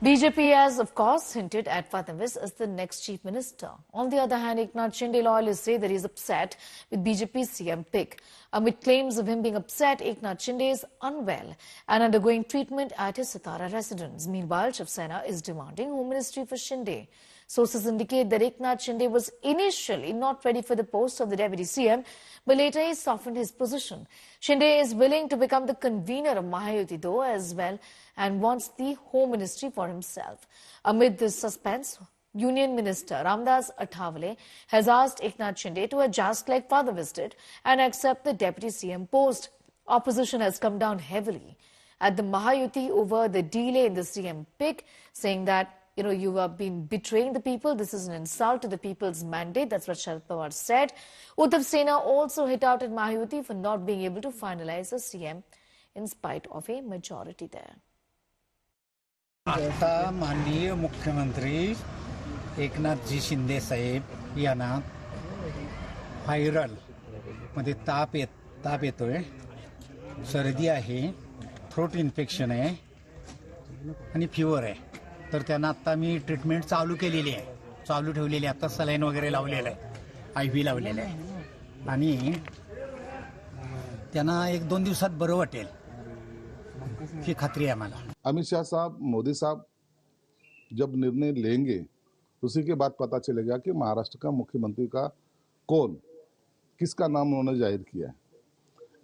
BJP has, of course, hinted at Fadnavis as the next chief minister. On the other hand, Eknath Shinde loyalists say that he is upset with BJP's CM pick. Amid claims of him being upset, Eknath Shinde is unwell and undergoing treatment at his Satara residence. Meanwhile, Shiv Sena is demanding Home Ministry for Shinde. Sources indicate that Eknath Shinde was initially not ready for the post of the Deputy CM, but later he softened his position. Shinde is willing to become the convener of Mahayuti though as well and wants the Home Ministry for himself. Amid this suspense, Union Minister Ramdas Athawale has asked Eknath Shinde to adjust like Fadnavis did and accept the Deputy CM post. Opposition has come down heavily at the Mahayuti over the delay in the CM pick, saying that you have been betraying the people. This is an insult to the people's mandate. That's what Sharad Pawar said. Uddhav Sena also hit out at Mahayuti for not being able to finalize a CM in spite of a majority there. आता माननीय मुख्यमंत्री एकनाथ जी शिंदे साहेब यांना viral मध्ये ताप येतोय, सर्दी आहे, throat infection आहे आणि फीवर आहे. तर त्यांना आता मी ट्रीटमेंट चालू ठेवलेली आहे. आता सलाईन वगैरे लावलेलं आहे, IV लावलेलं आहे आणि त्यांना 1-2 दिवसात बरं वाटेल ही खात्री आहे मला. अमित शाह साहब, मोदी साहब जब निर्णय लेंगे उसी के बाद पता चलेगा कि महाराष्ट्र का मुख्यमंत्री का किसका नाम उन्होंने जाहिर किया है.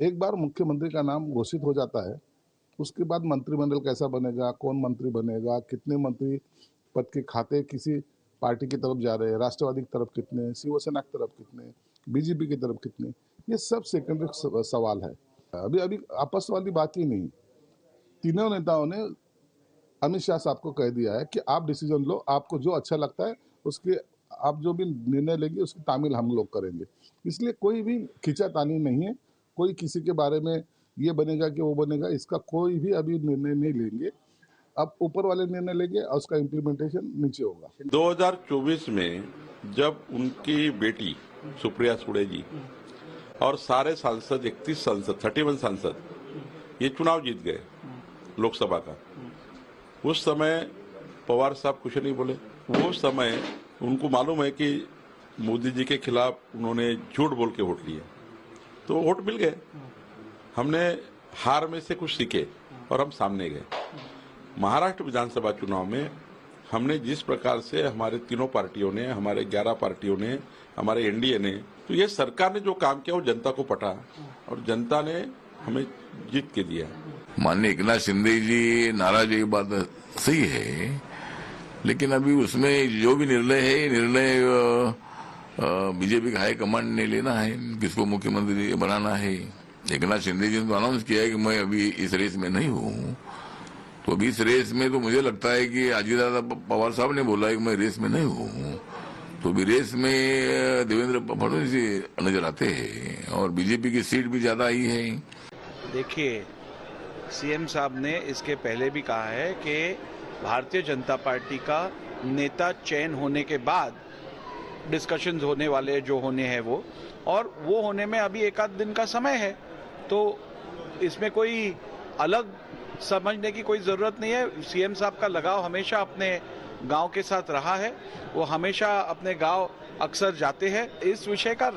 एक बार मुख्यमंत्री का नाम घोषित हो जाता है, उसके बाद मंत्रिमंडल कैसा बनेगा, कौन मंत्री बनेगा, कितने मंत्री पद के खाते किसी पार्टी की तरफ जा रहे हैं, राष्ट्रवादी की तरफ कितने, शिवसेना की तरफ कितने, बीजेपी की तरफ कितने, ये सब सेकेंडरी सवाल है. अभी आपस वाली बात ही नहीं. तीनों नेताओं ने अमित शाह साहब को कह दिया है कि आप डिसीजन लो, आपको जो अच्छा लगता है उसके आप जो भी निर्णय लेंगे उसकी तामील हम लोग करेंगे. इसलिए कोई भी खींचातानी नहीं है. कोई किसी के बारे में ये बनेगा कि वो बनेगा, इसका कोई भी अभी निर्णय नहीं लेंगे. अब ऊपर वाले निर्णय लेंगे और उसका इम्प्लीमेंटेशन नीचे होगा. 2024 में जब उनकी बेटी सुप्रिया सुळे जी और सारे सांसद 31 सांसद ये चुनाव जीत गए लोकसभा का, उस समय पवार साहब कुछ नहीं बोले. वो समय उनको मालूम है कि मोदी जी के खिलाफ उन्होंने झूठ बोल के वोट लिए, तो वोट मिल गए. हमने हार में से कुछ सीखे और हम सामने गए. महाराष्ट्र विधानसभा चुनाव में हमने जिस प्रकार से हमारे तीनों पार्टियों ने, हमारे 11 पार्टियों ने, हमारे एनडीए ने, तो ये सरकार ने जो काम किया वो जनता को पटा और जनता ने हमें जीत के दिया. माननीय एकनाथ शिंदे जी नाराज, ये बात सही है, लेकिन अभी उसमें जो भी निर्णय है, ये निर्णय बीजेपी का हाईकमांड ने लेना है, किसको मुख्यमंत्री बनाना है. एकनाथ शिंदे जी ने तो अनाउंस किया है कि मैं अभी इस रेस में नहीं हूँ. तो अभी इस रेस में तो मुझे लगता है कि अजित पवार साहब ने बोला है कि मैं रेस में नहीं हूँ, तो अभी रेस में देवेंद्र फडणवीस जी नजर आते हैं और बीजेपी की सीट भी ज्यादा आई है. देखिए, सीएम साहब ने इसके पहले भी कहा है कि भारतीय जनता पार्टी का नेता चयन होने के बाद डिस्कशंस होने वाले जो होने हैं वो होने में अभी 1 आध दिन का समय है, तो इसमें कोई अलग समझने की कोई जरूरत नहीं है. सीएम साहब का लगाव हमेशा अपने गांव के साथ रहा है, वो हमेशा अपने गांव अक्सर जाते हैं. इस विषय का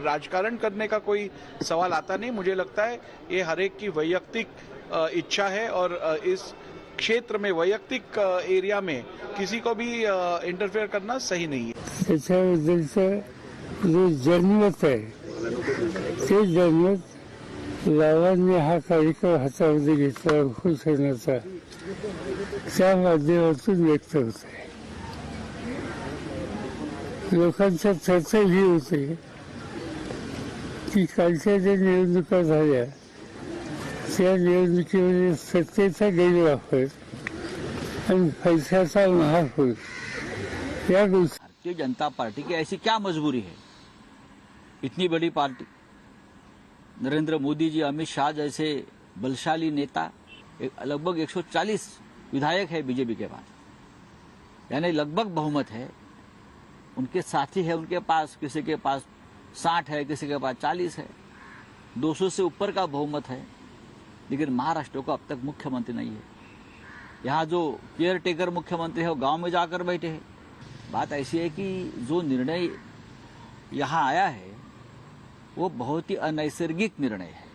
राजकारण करने का कोई सवाल आता नहीं. मुझे लगता है ये हर एक की वैयक्तिक इच्छा है और इस क्षेत्र में, वैयक्तिक एरिया में किसी को भी इंटरफेयर करना सही नहीं है. जो जनमत आहे ते जनमत लावांनी हा कार्यक्रम हातामध्ये घेतला घोषणाचा, त्या माध्यमातून व्यक्त होत आहे. लोकांच्या चर्चा ही होते की कालच्या ज्या निवडणुका झाल्या त्या निवडणुकीमध्ये सत्तेचा गैरवापर आणि पैशाचा महापूर या गोष्टी. भारतीय जनता पार्टी की ऐसी क्या मजबूरी है, इतनी बड़ी पार्टी, नरेंद्र मोदी जी, अमित शाह जैसे बलशाली नेता, लगभग 140 विधायक है बीजेपी के पास, यानी लगभग बहुमत है. उनके साथी है उनके पास, किसी के पास 60 है, किसी के पास 40 है, 200 से ऊपर का बहुमत है, लेकिन महाराष्ट्र को अब तक मुख्यमंत्री नहीं है. यहाँ जो केयर टेकर मुख्यमंत्री है वो गांव में जाकर बैठे हैं। बात ऐसी है कि जो निर्णय यहाँ आया है वो बहुत ही अनैसर्गिक निर्णय है।